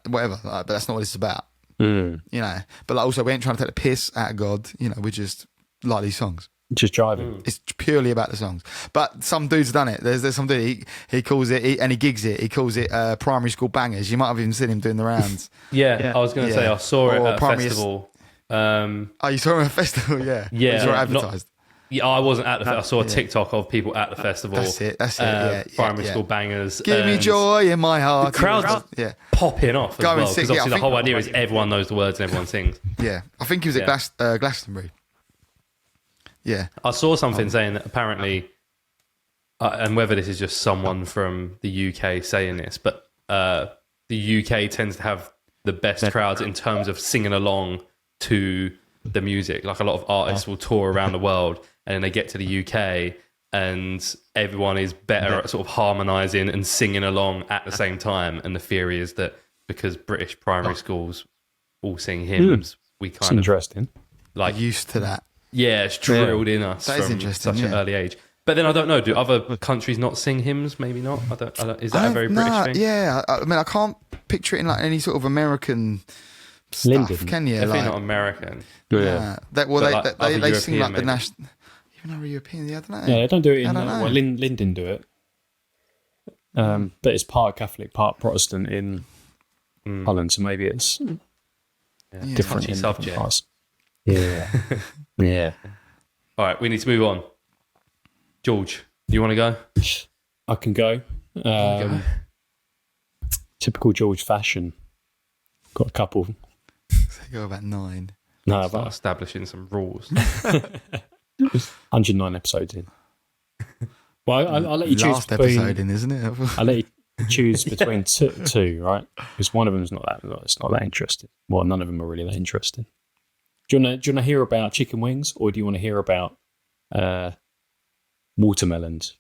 whatever. But that's not what it's about. But like, also, we ain't trying to take the piss out of God. We just like these songs. Just driving. It's purely about the songs. But some dude's done it. There's some dude, he calls it, and he gigs it. He calls it primary school bangers. You might have even seen him doing the rounds. Yeah, I was going to say I saw it Or at a primary- festival. Oh, you saw him at a festival? Yeah. Yeah, You saw it advertised. Yeah, I wasn't at the festival. I saw a TikTok of people at the festival. That's it. Yeah, primary school bangers. Give me joy in my heart. The crowd's popping off as Go and well. sing, Because yeah, obviously I the whole think- idea is everyone knows the words and everyone sings. Yeah. I think he was at Glastonbury. Yeah. I saw something saying that apparently, and whether this is just someone from the UK saying this, but the UK tends to have the best crowds in terms of singing along to the music. Like a lot of artists will tour around the world and then they get to the UK and everyone is better at sort of harmonising and singing along at the same time. And the theory is that because British primary schools all sing hymns, we It's kind of interesting. like Used to that. yeah, it's drilled in us That is from interesting, such an early age. But then I don't know. Do other countries not sing hymns? Maybe not. I don't. Is that a very British thing? Yeah. I mean, I can't picture it in like any sort of American stuff, Linden. can you? Definitely Like, not American. yeah. But like They other sing European like the maybe. national. Even other European, I don't know. Yeah, they don't do it I in. don't know. Well, Linden do it. But it's part Catholic, part Protestant in Holland, so maybe it's different Touchy in subject. different parts. Yeah. Yeah. All right, we need to move on. George, do you want to go? I can go. Typical George fashion. Got a couple. They go about 9. No, Start but establishing some rules. 109 episodes in. Well, I'll let you choose Last between. episode in, isn't it? I'll let you choose between two, right? Because one of them's not that. It's not that interesting. Well, none of them are really that interesting. Do you want to hear about chicken wings, or do you want to hear about watermelons?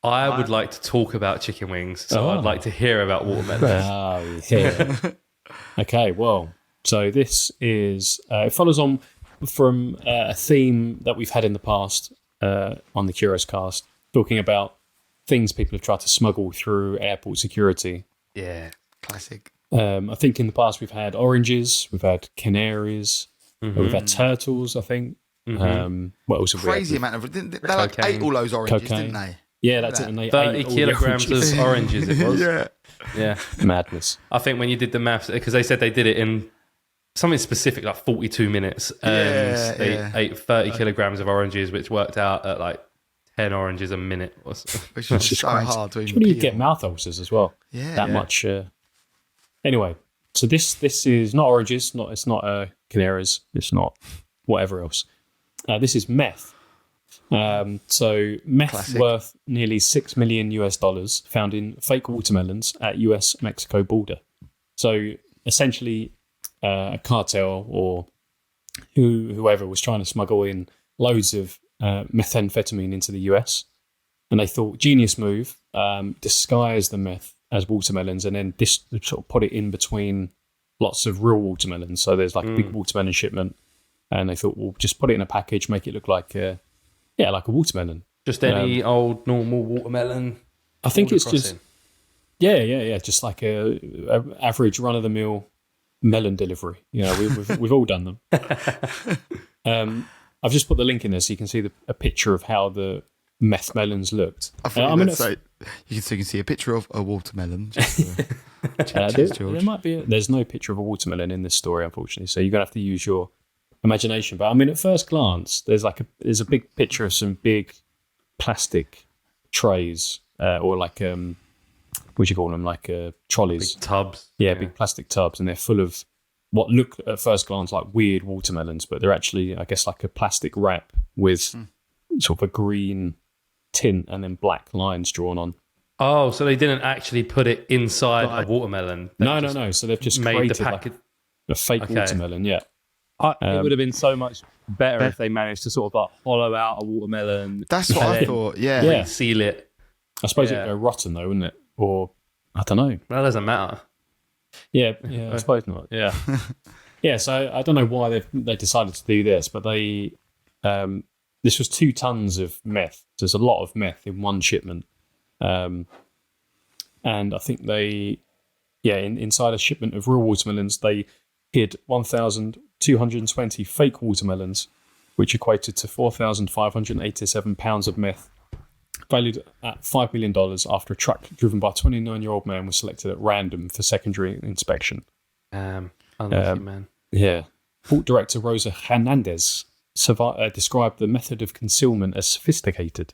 I would like to talk about chicken wings, so I'd like to hear about watermelons. Oh, yeah. Okay, well, so this is it follows on from a theme that we've had in the past on the Curios Cast, talking about things people have tried to smuggle through airport security. Yeah. Classic. I think in the past we've had oranges, we've had canaries, we've had turtles, I think. What else have we had? Crazy amount of. They like Cocaine. ate all those oranges, Cocaine. didn't they? Yeah, that's it. And they 30 ate all the kilograms oranges. of oranges it was. Yeah. Yeah. Madness. I think when you did the maths, because they said they did it in something specific, like 42 minutes, and they ate 30 kilograms of oranges, which worked out at like 10 oranges a minute. Which That's is just so crazy. hard to even Surely you peel. get mouth ulcers as well. Yeah. That much. Anyway, so this is not oranges. It's not canaries. It's not whatever else. This is meth. So meth Classic. worth nearly $6 million found in fake watermelons at US-Mexico border. So essentially, a cartel or whoever was trying to smuggle in loads of methamphetamine into the US, and they thought, genius move, disguise the meth as watermelons, and then sort of put it in between lots of real watermelons. So there's like a big watermelon shipment, and they thought, well, just put it in a package, make it look like like a watermelon. Just any old normal watermelon. I think border it's just crossing. just like a average run of the mill melon delivery. You know, we've all done them. I've just put the link in there so you can see a picture of how the meth melons looked. I thought you can see a picture of a watermelon. Just cheers, George. There might be. There's no picture of a watermelon in this story, unfortunately. So you're gonna have to use your imagination. But I mean, at first glance, there's a big picture of some big plastic trays or like what do you call them? Like trolleys. Big tubs. Yeah, big plastic tubs, and they're full of what look at first glance like weird watermelons, but they're actually, I guess, like a plastic wrap with sort of a green tint and then black lines drawn on. Oh, so they didn't actually put it inside a watermelon. No. So they've just made created the package. a fake watermelon. Yeah. It would have been so much better if they managed to sort of like hollow out a watermelon. That's what I thought. Yeah. Yeah. Seal it. I suppose Yeah. it'd go rotten though, wouldn't it? Or I don't know. Well, that doesn't matter. Yeah, I suppose not. Yeah, yeah. So I don't know why they decided to do this, but they this was 2 tons of meth. So there's a lot of meth in one shipment, and I think inside a shipment of real watermelons, they hid 1,220 fake watermelons which equated to 4,587 pounds of meth, valued at $5 million after a truck driven by a 29-year-old man was selected at random for secondary inspection. Unlucky man. Yeah. Port Director Rosa Hernandez described the method of concealment as sophisticated.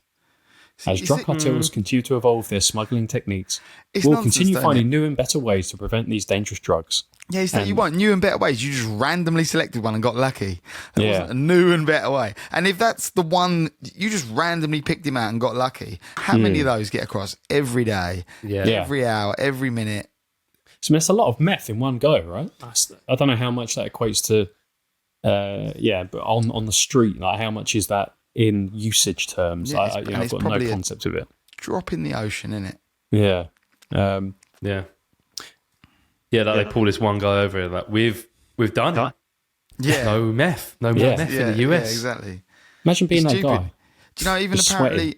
As drug cartels continue to evolve their smuggling techniques, we'll continue finding new and better ways to prevent these dangerous drugs. Yeah, it's that you want new and better ways. You just randomly selected one and got lucky. There wasn't a new and better way. And if that's the one, you just randomly picked him out and got lucky. How many of those get across every day, every hour, every minute? So that's a lot of meth in one go, right? I don't know how much that equates to, but on the street, like how much is that in usage terms? Yeah, I've got no concept of it. Drop in the ocean, innit? Yeah. They pull this one guy over and like, we've done it. Yeah. No meth in the US. Yeah, exactly. Imagine being that guy. Do you know,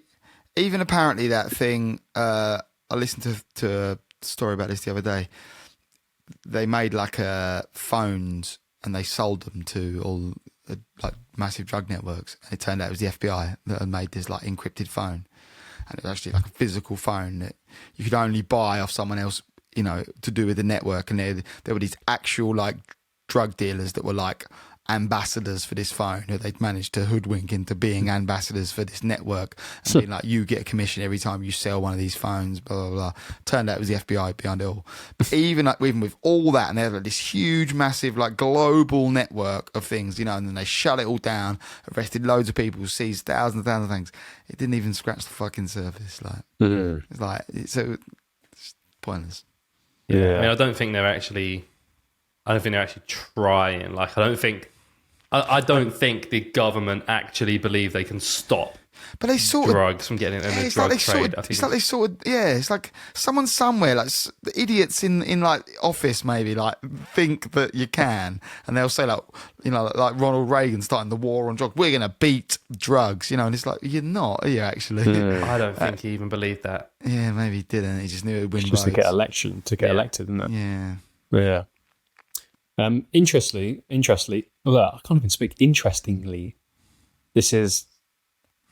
even apparently that thing, I listened to a story about this the other day. They made like phones and they sold them to all like massive drug networks. And it turned out it was the FBI that had made this like encrypted phone. And it was actually like a physical phone that you could only buy off someone else, you know, to do with the network. And there were these actual like drug dealers that were like ambassadors for this phone who they'd managed to hoodwink into being ambassadors for this network and being like, you get a commission every time you sell one of these phones, blah, blah, blah. Turned out it was the FBI behind it all. But even with all that, and they had like this huge, massive, like global network of things, you know, and then they shut it all down, arrested loads of people, seized thousands and thousands of things. It didn't even scratch the fucking surface. Like, it's like, it's pointless. Yeah. I mean, I don't think they're actually trying. Like, I don't think the government actually believe they can stop but they sort drugs from getting in the drug trade. It's like someone somewhere, like the idiots in like office maybe, like think that you can, and they'll say like, you know, like Ronald Reagan starting the war on drugs. We're going to beat drugs, you know, and it's like, you're not, are you actually? I don't think he even believed that. Yeah, maybe he didn't. He just knew it would win just votes. to get elected, isn't it? Yeah. Yeah. Interestingly, I can't even speak. Interestingly, this is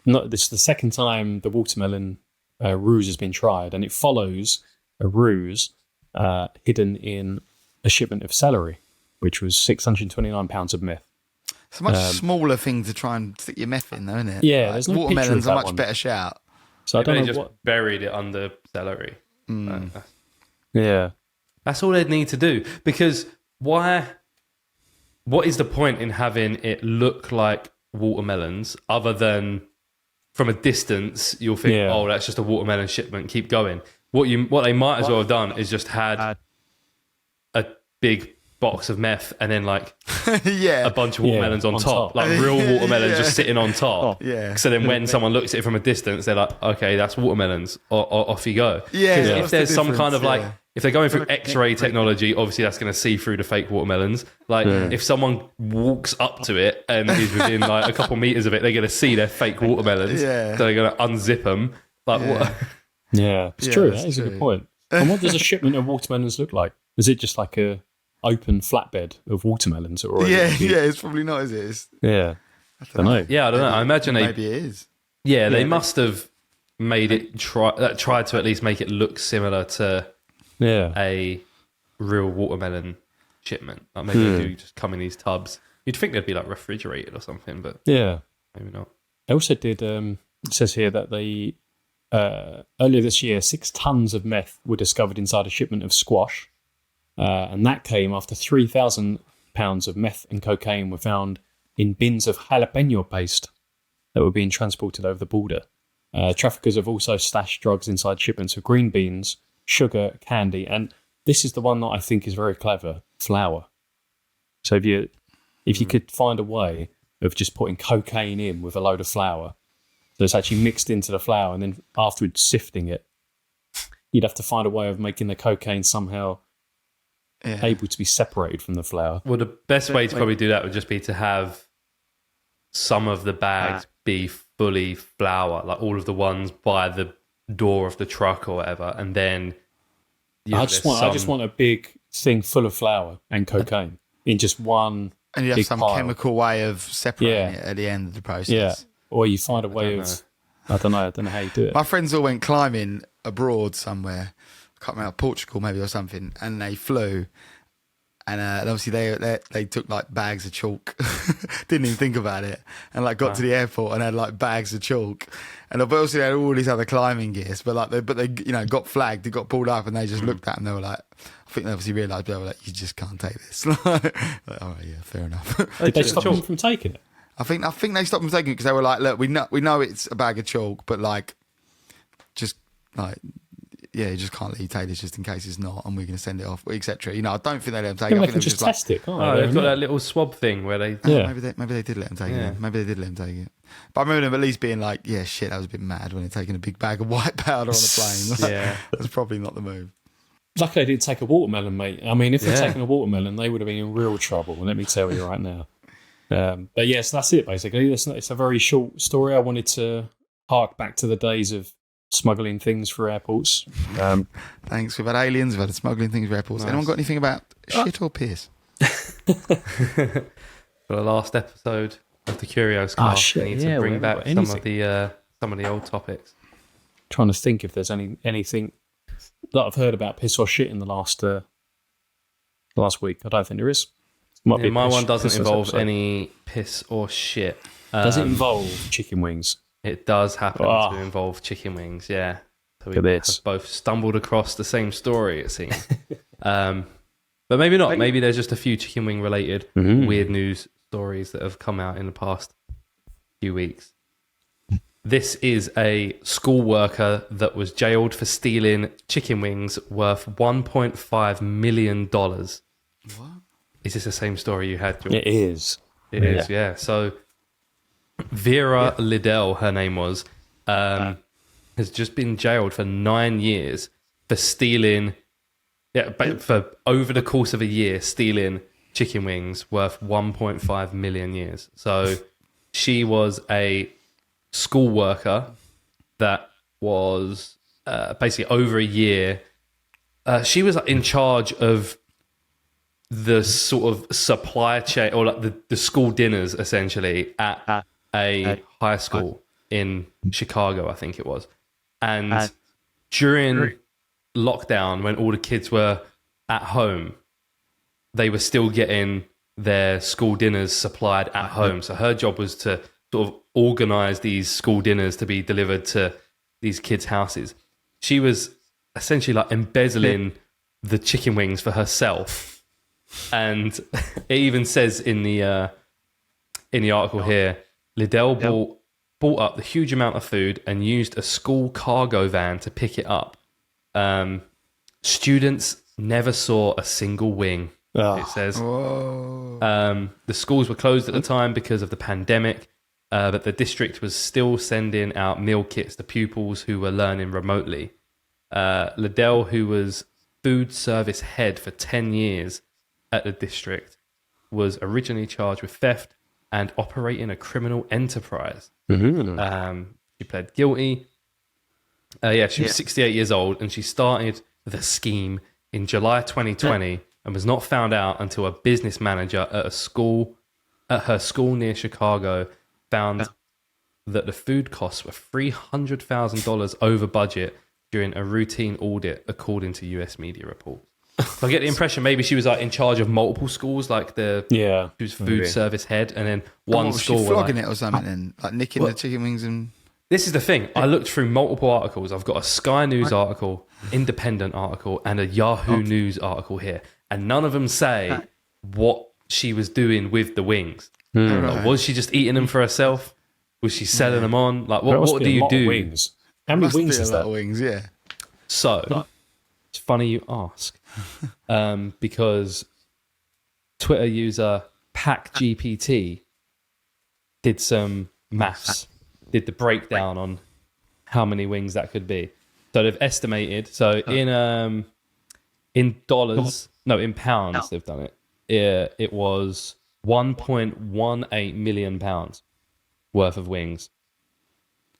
the second time the watermelon ruse has been tried, and it follows a ruse hidden in a shipment of celery, which was 629 pounds of meth. It's a much smaller thing to try and stick your meth in, though, isn't it? Yeah, like, there's no watermelon's picture of a much one. better shout. So I don't know just buried it under celery. Yeah, that's all they'd need to do. Because what is the point in having it look like watermelons other than from a distance you'll think, oh, that's just a watermelon shipment, keep going. What they might as well have done is just had a big box of meth and then like a bunch of watermelons on top. Like real watermelons just sitting on top. So then when someone looks at it from a distance, they're like, okay, that's watermelons, or off you go. If there's some kind of like, if they're going through X-ray technology, obviously that's going to see through the fake watermelons. Like if someone walks up to it and is within like a couple meters of it, they're going to see their fake watermelons. So they're going to unzip them. Like what? Yeah, it's true. That is a good point. And what does a shipment of watermelons look like? Is it just like a open flatbed of watermelons? Or it's probably not, is it? I don't know. Yeah, I don't know. I imagine maybe it is. Yeah, they must have made it tried to at least make it look similar to a real watermelon shipment. Like maybe they do just come in these tubs. You'd think they'd be like refrigerated or something, but maybe not. They also did. It says here that they earlier this year, 6 tons of meth were discovered inside a shipment of squash, and that came after 3,000 pounds of meth and cocaine were found in bins of jalapeno paste that were being transported over the border. Traffickers have also stashed drugs inside shipments of green beans, sugar, candy, and this is the one that I think is very clever: flour. So if you could find a way of just putting cocaine in with a load of flour, so it's actually mixed into the flour, and then afterwards sifting it, you'd have to find a way of making the cocaine somehow able to be separated from the flour. Well, the best way to probably do that would just be to have some of the bags be fully flour, like all of the ones by the door of the truck or whatever, and then I just want a big thing full of flour and cocaine in just one And you have big some pile. chemical way of separating it at the end of the process. Yeah, or you find a way of. I don't know how you do it. My friends all went climbing abroad somewhere. I can't remember, Portugal maybe or something, and they flew. And obviously they took like bags of chalk, didn't even think about it, and like got to the airport and had like bags of chalk, and obviously they had all these other climbing gears, but they got flagged, they got pulled up, and they just looked at them. They were like, I think they obviously realised, they were like, you just can't take this. Like, all right, yeah, fair enough. Did they stop them from taking it? I think they stopped them taking it because they were like, look, we know it's a bag of chalk, but like, just like. Yeah, you just can't let you take this just in case it's not, and we're going to send it off, etc. I don't think they let them take it. They can just test it, can't they? They've got that little swab thing where they... Maybe they did let them take it. Maybe they did let them take it. But I remember them at least being like, yeah, shit, that was a bit mad when they're taking a big bag of white powder on a plane. Like, yeah. That's probably not the move. Luckily, they didn't take a watermelon, mate. I mean, if they'd taken a watermelon, they would have been in real trouble, let me tell you right now. But yes, that's it, basically. It's a very short story. I wanted to hark back to the days of smuggling things through airports. Thanks. We've had aliens, we've had smuggling things through airports. Nice. Anyone got anything about shit or piss? For the last episode of the Curios Cast, we need to bring back some of the old topics. Trying to think if there's anything that I've heard about piss or shit in the last week. I don't think there is. My one doesn't involve any piss or shit. Does it involve chicken wings? It does happen to involve chicken wings, yeah. So we have both stumbled across the same story, it seems. But maybe not. Maybe there's just a few chicken wing related weird news stories that have come out in the past few weeks. This is a school worker that was jailed for stealing chicken wings worth $1.5 million. What? Is this the same story you had, George? It is. It is, yeah. So Vera Liddell, her name was, has just been jailed for 9 years for stealing, for over the course of a year, stealing chicken wings worth 1.5 million years. So she was a school worker that was basically over a year. She was in charge of the sort of supply chain, or like the school dinners, essentially, at a high school in Chicago, I think it was. And during lockdown, when all the kids were at home, they were still getting their school dinners supplied at home. So her job was to sort of organize these school dinners to be delivered to these kids' houses. She was essentially like embezzling the chicken wings for herself. And it even says in the article here, Liddell bought up the huge amount of food and used a school cargo van to pick it up. Students never saw a single wing, it says. The schools were closed at the time because of the pandemic, but the district was still sending out meal kits to pupils who were learning remotely. Liddell, who was food service head for 10 years at the district, was originally charged with theft and operating a criminal enterprise. She pled guilty. She was 68 years old, and she started the scheme in July 2020 and was not found out until a business manager at her school near Chicago found that the food costs were $300,000 over budget during a routine audit, according to US media reports. So I get the impression maybe she was like in charge of multiple schools, like she was food service head, and then one school was she flogging it or something, and like nicking the chicken wings. And this is the thing. I looked through multiple articles. I've got a Sky News article, Independent article, and a Yahoo News article here, and none of them say what she was doing with the wings. Like, was she just eating them for herself? Was she selling them on? Like, what do you do? Wings. How many wings is that? Wings, yeah. So it's funny you ask, because Twitter user PackGPT did some maths, did the breakdown on how many wings that could be. So they've estimated. So in dollars, no, in pounds, they've done it. It was 1.18 million pounds worth of wings.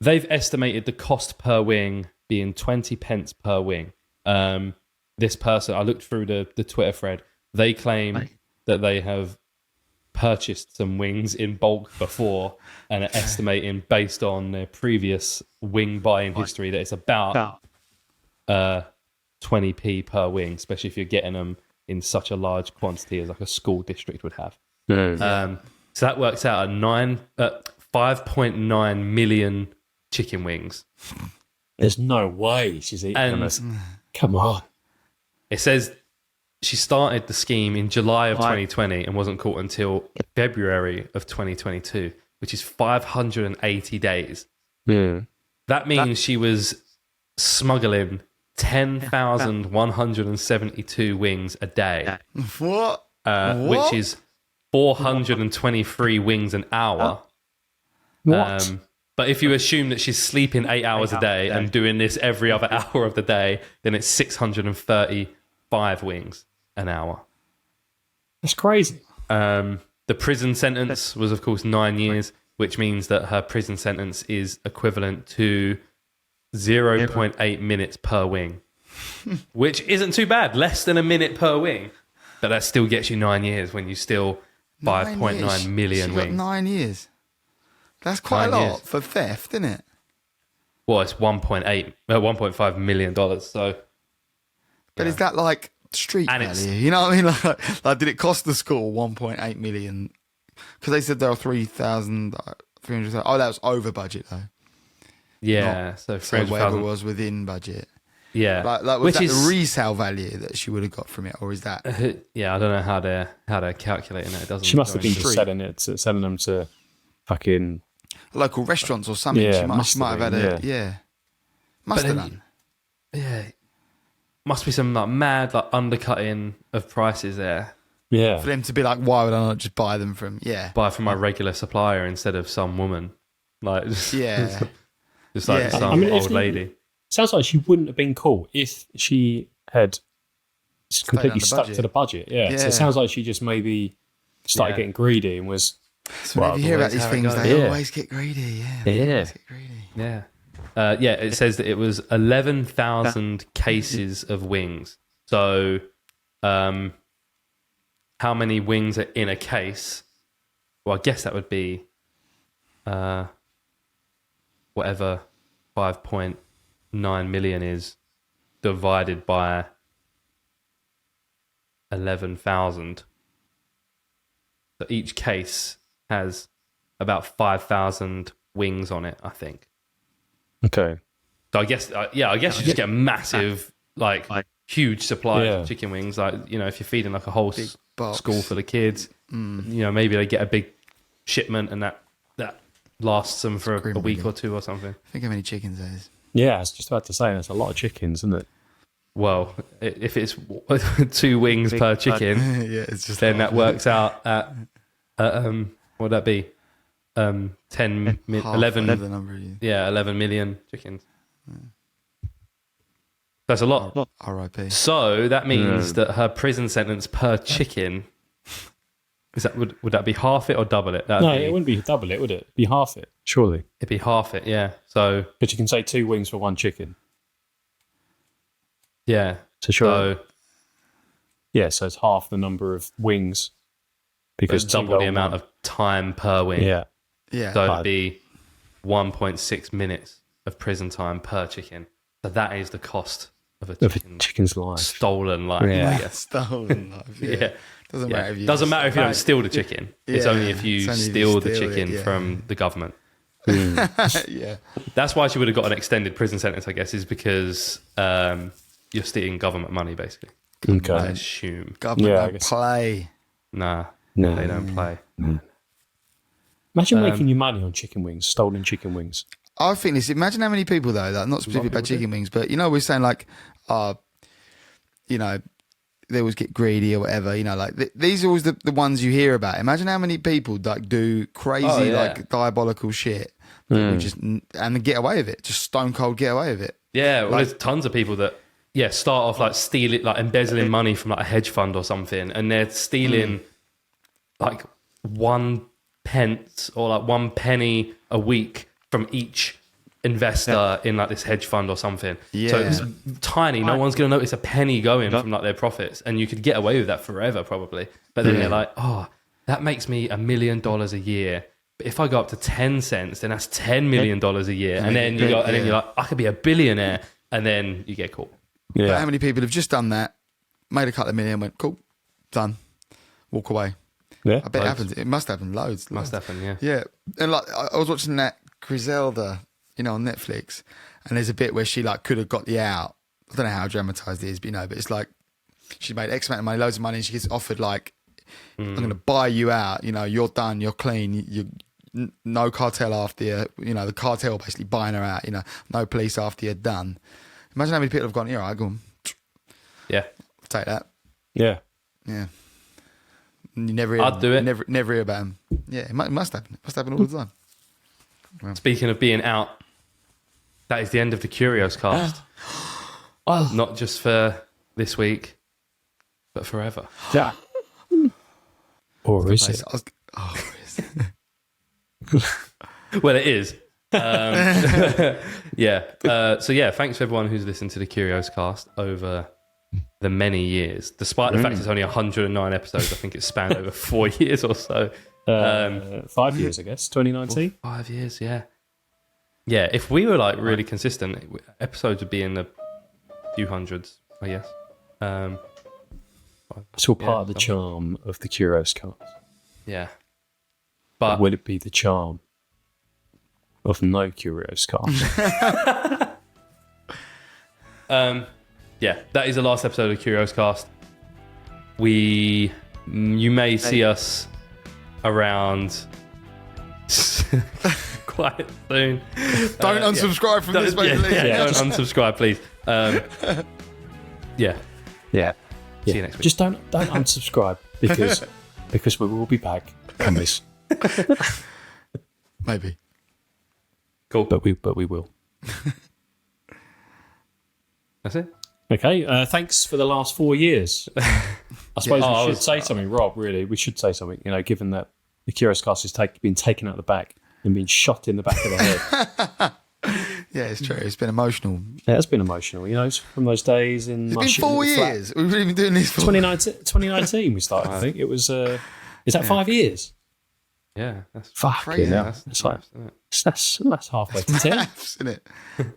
They've estimated the cost per wing being 20 pence per wing. This person, I looked through the Twitter thread, they claim that they have purchased some wings in bulk before and are estimating based on their previous wing buying history that it's about 20p per wing, especially if you're getting them in such a large quantity as like a school district would have. So that works out at 5.9 million chicken wings. There's no way she's eating them. Come on. It says she started the scheme in July of 2020 and wasn't caught until February of 2022, which is 580 days. Yeah. That means she was smuggling 10,172 wings a day. What? Which is 423 wings an hour. What? But if you assume that she's sleeping 8 hours a day and doing this every other hour of the day, then it's 635 wings an hour. That's crazy. The prison sentence was, of course, 9 years, which means that her prison sentence is equivalent to 0.8 minutes per wing, which isn't too bad. Less than a minute per wing. But that still gets you 9 years when you steal 5.9 million she got wings. 9 years. That's quite 9 a lot years. for theft, isn't it? Well, it's $1.5 million. So, But is that like street And it's- value? You know what I mean? Like, did it cost the school 1.8 million? Because they said there were 3,300. Oh, that was over budget though. yeah. So So whatever 300,000. was within budget. Yeah. Like was Which that is, the resale value that she would have got from it, or is that? yeah, I don't know how they're calculating it. It doesn't. She must have go been into- just selling them to fucking... Local restaurants or something. Yeah, she might have had been, Must But have then- done. Yeah. Must be some like mad like undercutting of prices there. Yeah. For them to be like, why would I not just buy them from? Yeah. Buy from my regular supplier instead of some woman. Like Yeah. just like Yeah. some I mean, if old you- lady. Sounds like she wouldn't have been cool if she had completely under stuck budget. to the budget. Yeah. So Yeah. it sounds like she just maybe started Yeah. getting greedy and was... So whenever you hear about always these how it things, goes. they Yeah. always get greedy. Yeah. They Yeah. always get greedy. Yeah. Yeah, it says that it was 11,000 cases of wings. So, how many wings are in a case? Well, I guess that would be whatever 5.9 million is divided by 11,000. So each case has about 5,000 wings on it, I think. Okay. So I guess, I guess you just get a massive, like huge supply of chicken wings. Like, you know, if you're feeding like a whole box. school for the kids, you know, maybe they get a big shipment and that lasts them for a week or two or something. Think how many chickens there is. Yeah, I was just about to say, there's a lot of chickens, isn't it? Well, if it's 2 wings per chicken, Yeah, it's just then half. that works out at, what would that be? 11, Half the number. yeah, 11 million chickens. That's a lot. R.I.P. So that means that her prison sentence per chicken is that would that be half it or double it? No, it wouldn't be double it, would it? It'd be half it, surely. It'd be half it, yeah. So But you can say 2 wings for 1 chicken. yeah, So sure. Yeah, so it's half the number of wings. Because it's double the amount of time per wing. Yeah. Yeah. So it'd be 1.6 minutes of prison time per chicken. So that is the cost of a Of a chicken chicken's life. stolen life. Yeah. I guess. Stolen life. Yeah. Yeah. Doesn't Yeah. matter if you Doesn't just- matter if you don't steal the chicken. It's Yeah, only if you it's only if you steal the steal it, chicken yeah. from the government. Yeah. That's why she would have got an extended prison sentence, I guess, is because you're stealing government money, basically. I Okay. assume. Government Yeah, I don't guess. play. Nah, No. they don't play. Imagine making your money on chicken wings, stolen chicken wings. I think this. Imagine how many people though, like not specifically about chicken wings, but you know, we're saying like, you know, they always get greedy or whatever. You know, like these are always the ones you hear about. Imagine how many people like do crazy, Oh, yeah. like diabolical shit, that we just and get away with it, just stone cold get away with it. Yeah, well, there's tons of people that start off like stealing, like embezzling money from like a hedge fund or something, and they're stealing like 1 pence or like 1 penny a week from each investor in like this hedge fund or something. Yeah. So it's tiny. No one's going to notice a penny going from like their profits, and you could get away with that forever probably. But then they're like, oh, that makes me $1 million a year. But if I go up to 10 cents, then that's $10 million a year. And then you go, and then you're like, I could be a billionaire. And then you get caught. Yeah. But how many people have just done that, made a couple of million, went, cool, done, walk away? Yeah. I bet it happens. It must happen loads. Must happen, yeah. Yeah. And like, I was watching that Griselda, on Netflix, and there's a bit where she like could have got the out. I don't know how dramatized it is, but but it's like she made X amount of money, loads of money, and she gets offered like, I'm going to buy you out. You're done. You're clean. You no cartel after you. The cartel basically buying her out. No police after you're done. Imagine how many people have gone, all right, go on. Yeah. Take that. Yeah. Yeah. You never hear I'd do it. Never hear about him. Yeah, it must happen. It must happen all the time. Well. Speaking of being out, that is the end of the Curios Cast. Not just for this week, but forever. Yeah. Or is it? Well, it is. Yeah. So yeah, thanks for everyone who's listened to the Curios Cast over the many years. Despite the fact it's only 109 episodes, I think it's spanned over 4 years or so. 5 years, I guess. 2019. 5 years, yeah. Yeah, if we were like really consistent, episodes would be in the few hundreds, I guess. It's all part of the charm of the Curios Cast. Yeah. But will it be the charm of no Curios Cast? Yeah, that is the last episode of Curios Cast. You may see us around quite soon. Don't unsubscribe from this, basically. Don't unsubscribe, please. Yeah. See you next week. Just don't unsubscribe because we will be back. Promise. Maybe. Cool. But we will. That's it. Okay. Thanks for the last 4 years. I suppose we should say something, Rob. Really, we should say something. Given that the Curios Cast has been taken out the back and been shot in the back of the head. Yeah, it's true. It's been emotional. Yeah, it's been emotional. It's from those days in. It's been 4 years. We've really been doing this for 2019 we started. I think it was. Is that 5 years? Yeah, that's crazy. Yeah, That's halfway to 10. Maths, isn't it?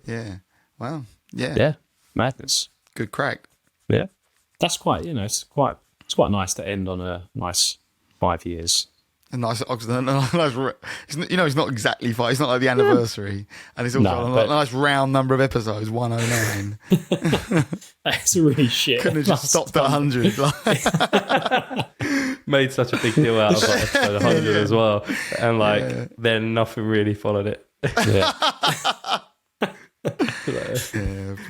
Yeah. Wow. Yeah. Yeah. Madness. Good crack. Yeah. That's quite. It's quite nice to end on a nice 5 years. A nice Oxford. It's not exactly 5. It's not like the anniversary, and it's also a nice round number of episodes. 109. That's really shit. Couldn't have just stopped at 100. made such a big deal out of like episode 100 as well, and then nothing really followed it. Yeah.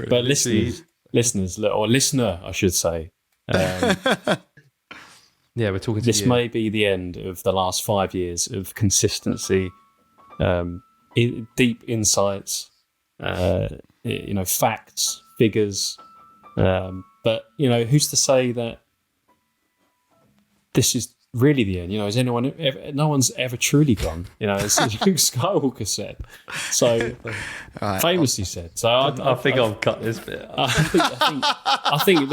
But listener, I should say. Yeah, we're talking to this you. may be the end of the last 5 years of consistency, deep insights, facts, figures. But who's to say that this is really the end? Has anyone ever? No one's ever truly gone. As Luke Skywalker said. So famously said. So I think I'll cut this bit. I think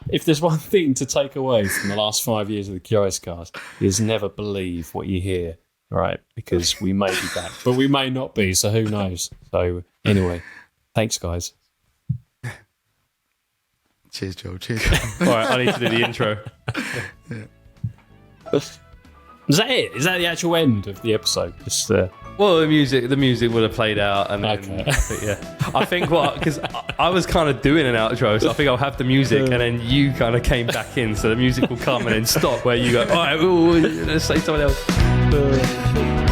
if there's one thing to take away from the last 5 years of the Curios Cast, is never believe what you hear, right? Because we may be back, but we may not be. So who knows? So anyway, thanks, guys. Cheers, Joel. Cheers. All right, I need to do the intro. Is that it? Is that the actual end of the episode? Just well, the music would have played out, and then, okay. I think because I was kind of doing an outro, so I think I'll have the music, and then you kind of came back in, so the music will come and then stop where you go. All right, let's say something else.